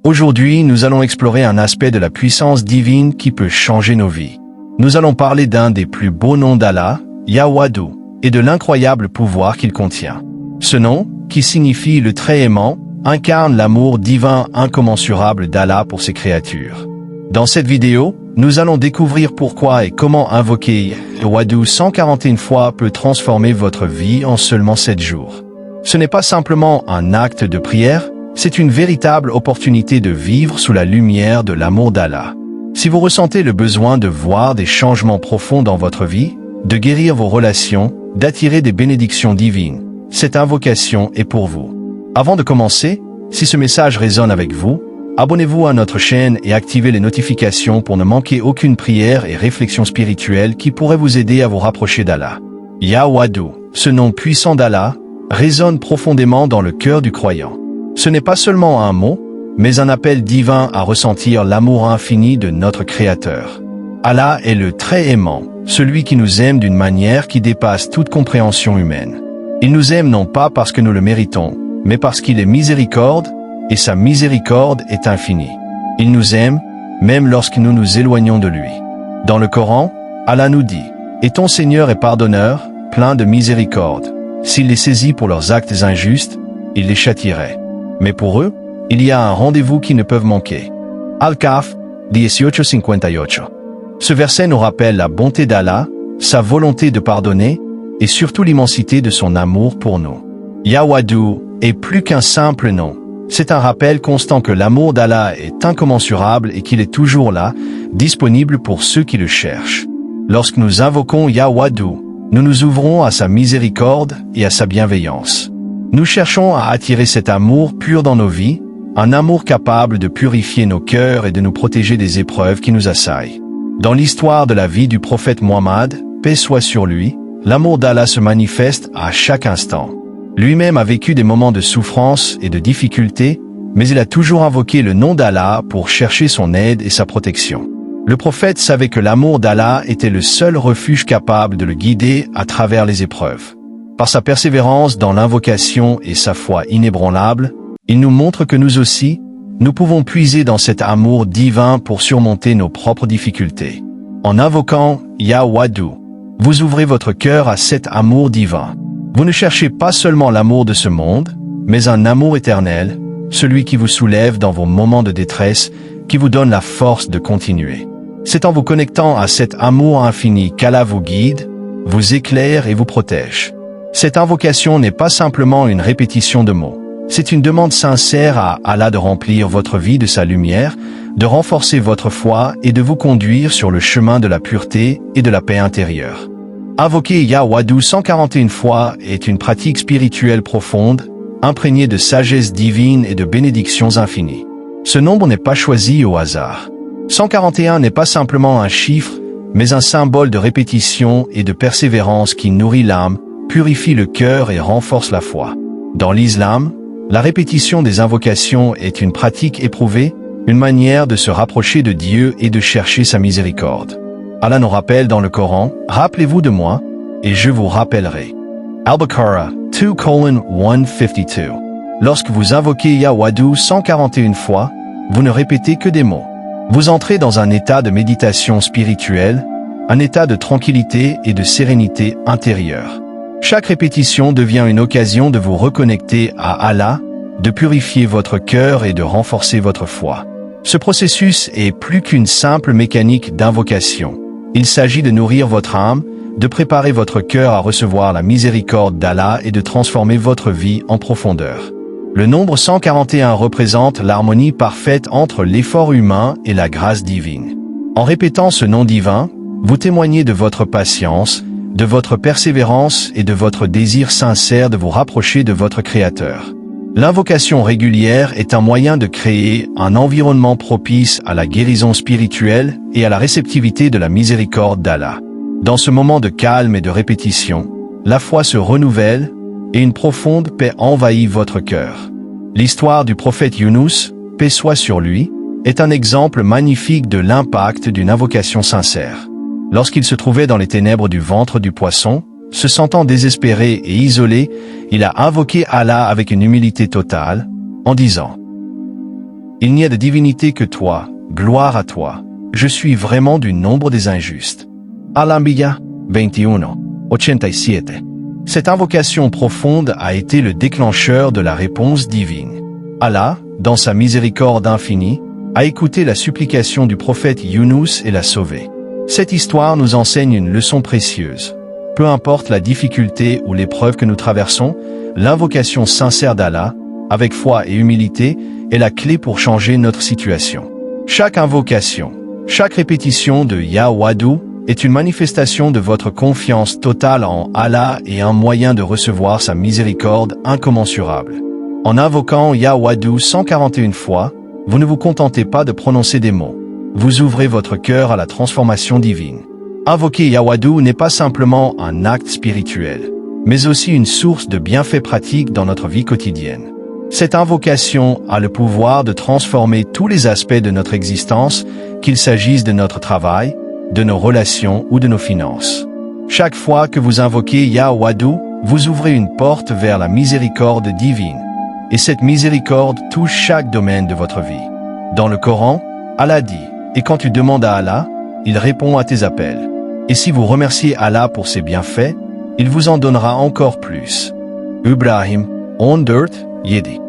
Aujourd'hui, nous allons explorer un aspect de la puissance divine qui peut changer nos vies. Nous allons parler d'un des plus beaux noms d'Allah, Yahweh, et de l'incroyable pouvoir qu'il contient. Ce nom, qui signifie le très aimant, incarne l'amour divin incommensurable d'Allah pour ses créatures. Dans cette vidéo, nous allons découvrir pourquoi et comment invoquer Yahweh 141 fois peut transformer votre vie en seulement 7 jours. Ce n'est pas simplement un acte de prière, c'est une véritable opportunité de vivre sous la lumière de l'amour d'Allah. Si vous ressentez le besoin de voir des changements profonds dans votre vie, de guérir vos relations, d'attirer des bénédictions divines, cette invocation est pour vous. Avant de commencer, si ce message résonne avec vous, abonnez-vous à notre chaîne et activez les notifications pour ne manquer aucune prière et réflexion spirituelle qui pourrait vous aider à vous rapprocher d'Allah. Yahweh, ce nom puissant d'Allah, résonne profondément dans le cœur du croyant. Ce n'est pas seulement un mot, mais un appel divin à ressentir l'amour infini de notre Créateur. Allah est le très aimant, celui qui nous aime d'une manière qui dépasse toute compréhension humaine. Il nous aime non pas parce que nous le méritons, mais parce qu'il est miséricorde, et sa miséricorde est infinie. Il nous aime, même lorsque nous nous éloignons de lui. Dans le Coran, Allah nous dit « Et ton Seigneur est pardonneur, plein de miséricorde. S'il les saisit pour leurs actes injustes, il les châtierait. Mais pour eux, il y a un rendez-vous qu'ils ne peuvent manquer. » Al-Kahf 18:58. Ce verset nous rappelle la bonté d'Allah, sa volonté de pardonner, et surtout l'immensité de son amour pour nous. Yahweh est plus qu'un simple nom. C'est un rappel constant que l'amour d'Allah est incommensurable et qu'il est toujours là, disponible pour ceux qui le cherchent. Lorsque nous invoquons Yahweh, nous nous ouvrons à sa miséricorde et à sa bienveillance. Nous cherchons à attirer cet amour pur dans nos vies, un amour capable de purifier nos cœurs et de nous protéger des épreuves qui nous assaillent. Dans l'histoire de la vie du prophète Mohammed, paix soit sur lui, l'amour d'Allah se manifeste à chaque instant. Lui-même a vécu des moments de souffrance et de difficulté, mais il a toujours invoqué le nom d'Allah pour chercher son aide et sa protection. Le prophète savait que l'amour d'Allah était le seul refuge capable de le guider à travers les épreuves. Par sa persévérance dans l'invocation et sa foi inébranlable, il nous montre que nous aussi, nous pouvons puiser dans cet amour divin pour surmonter nos propres difficultés. En invoquant Yahweh, vous ouvrez votre cœur à cet amour divin. Vous ne cherchez pas seulement l'amour de ce monde, mais un amour éternel, celui qui vous soulève dans vos moments de détresse, qui vous donne la force de continuer. C'est en vous connectant à cet amour infini qu'Allah vous guide, vous éclaire et vous protège. Cette invocation n'est pas simplement une répétition de mots. C'est une demande sincère à Allah de remplir votre vie de sa lumière, de renforcer votre foi et de vous conduire sur le chemin de la pureté et de la paix intérieure. Invoquer Yahweh 141 fois est une pratique spirituelle profonde, imprégnée de sagesse divine et de bénédictions infinies. Ce nombre n'est pas choisi au hasard. 141 n'est pas simplement un chiffre, mais un symbole de répétition et de persévérance qui nourrit l'âme, purifie le cœur et renforce la foi. Dans l'islam, la répétition des invocations est une pratique éprouvée, une manière de se rapprocher de Dieu et de chercher sa miséricorde. Allah nous rappelle dans le Coran, « Rappelez-vous de moi, et je vous rappellerai. » Al-Baqarah 2:152. Lorsque vous invoquez Yahweh 141 fois, vous ne répétez que des mots. Vous entrez dans un état de méditation spirituelle, un état de tranquillité et de sérénité intérieure. Chaque répétition devient une occasion de vous reconnecter à Allah, de purifier votre cœur et de renforcer votre foi. Ce processus est plus qu'une simple mécanique d'invocation. Il s'agit de nourrir votre âme, de préparer votre cœur à recevoir la miséricorde d'Allah et de transformer votre vie en profondeur. Le nombre 141 représente l'harmonie parfaite entre l'effort humain et la grâce divine. En répétant ce nom divin, vous témoignez de votre patience, de votre persévérance et de votre désir sincère de vous rapprocher de votre Créateur. L'invocation régulière est un moyen de créer un environnement propice à la guérison spirituelle et à la réceptivité de la miséricorde d'Allah. Dans ce moment de calme et de répétition, la foi se renouvelle et une profonde paix envahit votre cœur. L'histoire du prophète Younous, paix soit sur lui, est un exemple magnifique de l'impact d'une invocation sincère. Lorsqu'il se trouvait dans les ténèbres du ventre du poisson, se sentant désespéré et isolé, il a invoqué Allah avec une humilité totale, en disant Il n'y a de divinité que toi, gloire à toi. Je suis vraiment du nombre des injustes. Al-Anbiya 21:87. Cette invocation profonde a été le déclencheur de la réponse divine. Allah, dans sa miséricorde infinie, a écouté la supplication du prophète Younous et l'a sauvé. Cette histoire nous enseigne une leçon précieuse. Peu importe la difficulté ou l'épreuve que nous traversons, l'invocation sincère d'Allah, avec foi et humilité, est la clé pour changer notre situation. Chaque invocation, chaque répétition de Ya Wadou est une manifestation de votre confiance totale en Allah et un moyen de recevoir sa miséricorde incommensurable. En invoquant Ya Wadou 141 fois, vous ne vous contentez pas de prononcer des mots. Vous ouvrez votre cœur à la transformation divine. Invoquer Ya Wadou n'est pas simplement un acte spirituel, mais aussi une source de bienfaits pratiques dans notre vie quotidienne. Cette invocation a le pouvoir de transformer tous les aspects de notre existence, qu'il s'agisse de notre travail, de nos relations ou de nos finances. Chaque fois que vous invoquez Ya Wadou, vous ouvrez une porte vers la miséricorde divine. Et cette miséricorde touche chaque domaine de votre vie. Dans le Coran, Allah dit, « Et quand tu demandes à Allah, il répond à tes appels. Et si vous remerciez Allah pour ses bienfaits, il vous en donnera encore plus. » Ibrahim 14:7.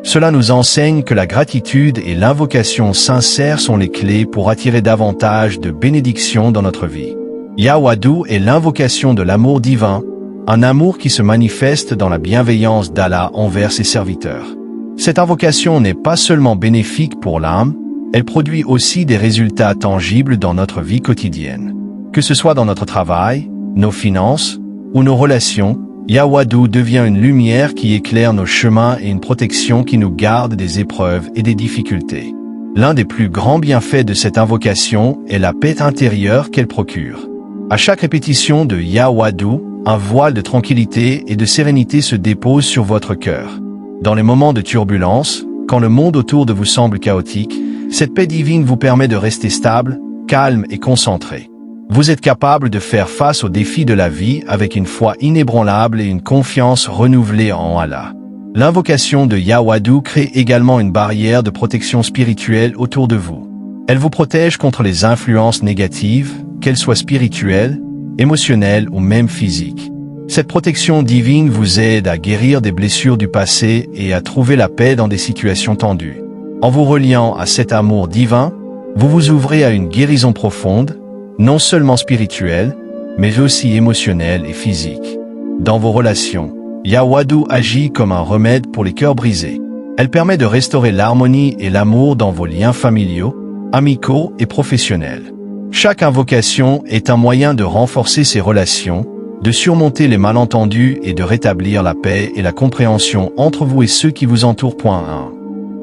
Cela nous enseigne que la gratitude et l'invocation sincère sont les clés pour attirer davantage de bénédictions dans notre vie. Ya Wadou est l'invocation de l'amour divin, un amour qui se manifeste dans la bienveillance d'Allah envers ses serviteurs. Cette invocation n'est pas seulement bénéfique pour l'âme, elle produit aussi des résultats tangibles dans notre vie quotidienne. Que ce soit dans notre travail, nos finances ou nos relations, Ya Wadou devient une lumière qui éclaire nos chemins et une protection qui nous garde des épreuves et des difficultés. L'un des plus grands bienfaits de cette invocation est la paix intérieure qu'elle procure. À chaque répétition de Ya Wadou, un voile de tranquillité et de sérénité se dépose sur votre cœur. Dans les moments de turbulence, quand le monde autour de vous semble chaotique, cette paix divine vous permet de rester stable, calme et concentré. Vous êtes capable de faire face aux défis de la vie avec une foi inébranlable et une confiance renouvelée en Allah. L'invocation de Ya Wadou crée également une barrière de protection spirituelle autour de vous. Elle vous protège contre les influences négatives, qu'elles soient spirituelles, émotionnelles ou même physiques. Cette protection divine vous aide à guérir des blessures du passé et à trouver la paix dans des situations tendues. En vous reliant à cet amour divin, vous vous ouvrez à une guérison profonde, non seulement spirituelle, mais aussi émotionnelle et physique. Dans vos relations, Ya Wadou agit comme un remède pour les cœurs brisés. Elle permet de restaurer l'harmonie et l'amour dans vos liens familiaux, amicaux et professionnels. Chaque invocation est un moyen de renforcer ces relations, de surmonter les malentendus et de rétablir la paix et la compréhension entre vous et ceux qui vous entourent. 1.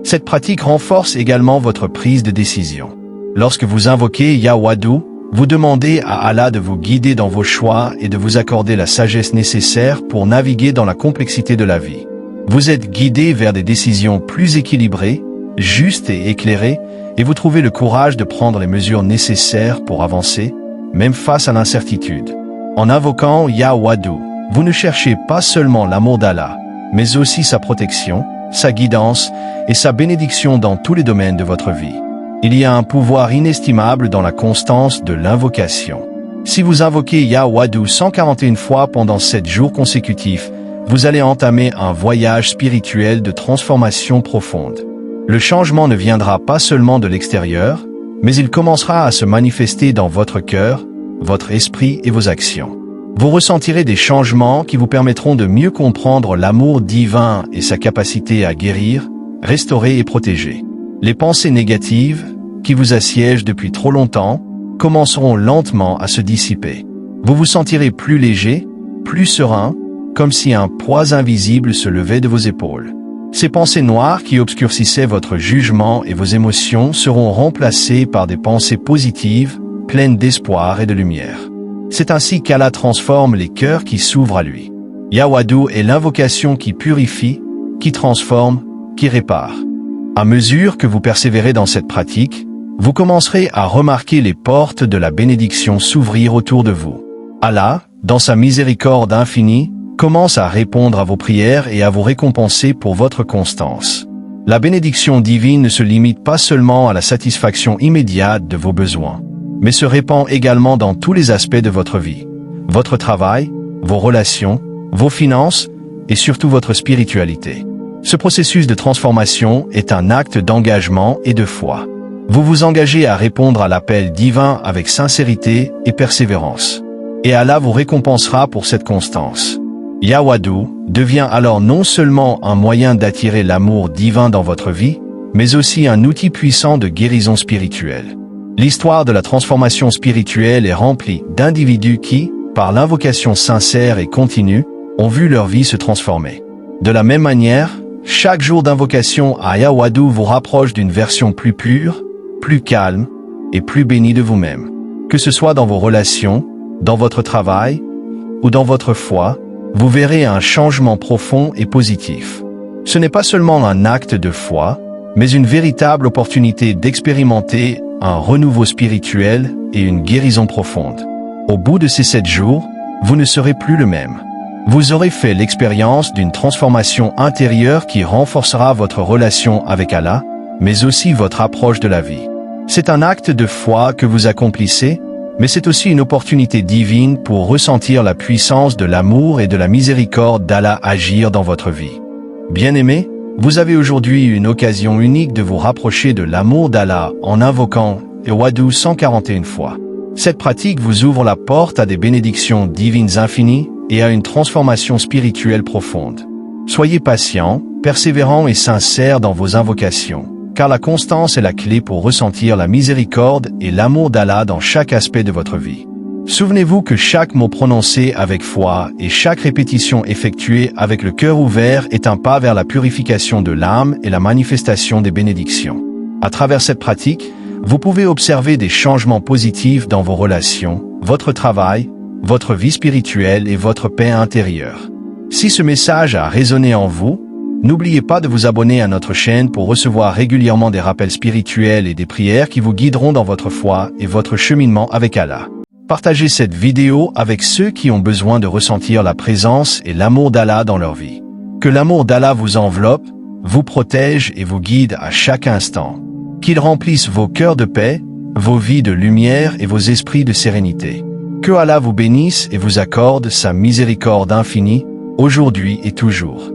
Cette pratique renforce également votre prise de décision. Lorsque vous invoquez Ya Wadou, vous demandez à Allah de vous guider dans vos choix et de vous accorder la sagesse nécessaire pour naviguer dans la complexité de la vie. Vous êtes guidé vers des décisions plus équilibrées, justes et éclairées, et vous trouvez le courage de prendre les mesures nécessaires pour avancer, même face à l'incertitude. En invoquant Ya Wadou, vous ne cherchez pas seulement l'amour d'Allah, mais aussi sa protection, sa guidance et sa bénédiction dans tous les domaines de votre vie. Il y a un pouvoir inestimable dans la constance de l'invocation. Si vous invoquez Ya Wadou 141 fois pendant 7 jours consécutifs, vous allez entamer un voyage spirituel de transformation profonde. Le changement ne viendra pas seulement de l'extérieur, mais il commencera à se manifester dans votre cœur, votre esprit et vos actions. Vous ressentirez des changements qui vous permettront de mieux comprendre l'amour divin et sa capacité à guérir, restaurer et protéger. Les pensées négatives, qui vous assiègent depuis trop longtemps, commenceront lentement à se dissiper. Vous vous sentirez plus léger, plus serein, comme si un poids invisible se levait de vos épaules. Ces pensées noires qui obscurcissaient votre jugement et vos émotions seront remplacées par des pensées positives, pleines d'espoir et de lumière. C'est ainsi qu'Allah transforme les cœurs qui s'ouvrent à lui. Ya Wadou est l'invocation qui purifie, qui transforme, qui répare. À mesure que vous persévérez dans cette pratique, vous commencerez à remarquer les portes de la bénédiction s'ouvrir autour de vous. Allah, dans sa miséricorde infinie, commence à répondre à vos prières et à vous récompenser pour votre constance. La bénédiction divine ne se limite pas seulement à la satisfaction immédiate de vos besoins, mais se répand également dans tous les aspects de votre vie. Votre travail, vos relations, vos finances et surtout votre spiritualité. Ce processus de transformation est un acte d'engagement et de foi. Vous vous engagez à répondre à l'appel divin avec sincérité et persévérance. Et Allah vous récompensera pour cette constance. Yawadou devient alors non seulement un moyen d'attirer l'amour divin dans votre vie, mais aussi un outil puissant de guérison spirituelle. L'histoire de la transformation spirituelle est remplie d'individus qui, par l'invocation sincère et continue, ont vu leur vie se transformer. De la même manière, chaque jour d'invocation à Yawadou vous rapproche d'une version plus pure, plus calme et plus bénie de vous-même. Que ce soit dans vos relations, dans votre travail ou dans votre foi, vous verrez un changement profond et positif. Ce n'est pas seulement un acte de foi, mais une véritable opportunité d'expérimenter un renouveau spirituel et une guérison profonde. Au bout de ces 7 jours, vous ne serez plus le même. Vous aurez fait l'expérience d'une transformation intérieure qui renforcera votre relation avec Allah, mais aussi votre approche de la vie. C'est un acte de foi que vous accomplissez, mais c'est aussi une opportunité divine pour ressentir la puissance de l'amour et de la miséricorde d'Allah agir dans votre vie. Bien-aimés, vous avez aujourd'hui une occasion unique de vous rapprocher de l'amour d'Allah en invoquant Yawadou 141 fois. Cette pratique vous ouvre la porte à des bénédictions divines infinies et à une transformation spirituelle profonde. Soyez patients, persévérants et sincères dans vos invocations, car la constance est la clé pour ressentir la miséricorde et l'amour d'Allah dans chaque aspect de votre vie. Souvenez-vous que chaque mot prononcé avec foi et chaque répétition effectuée avec le cœur ouvert est un pas vers la purification de l'âme et la manifestation des bénédictions. À travers cette pratique, vous pouvez observer des changements positifs dans vos relations, votre travail, votre vie spirituelle et votre paix intérieure. Si ce message a résonné en vous, n'oubliez pas de vous abonner à notre chaîne pour recevoir régulièrement des rappels spirituels et des prières qui vous guideront dans votre foi et votre cheminement avec Allah. Partagez cette vidéo avec ceux qui ont besoin de ressentir la présence et l'amour d'Allah dans leur vie. Que l'amour d'Allah vous enveloppe, vous protège et vous guide à chaque instant. Qu'il remplisse vos cœurs de paix, vos vies de lumière et vos esprits de sérénité. Que Allah vous bénisse et vous accorde sa miséricorde infinie, aujourd'hui et toujours.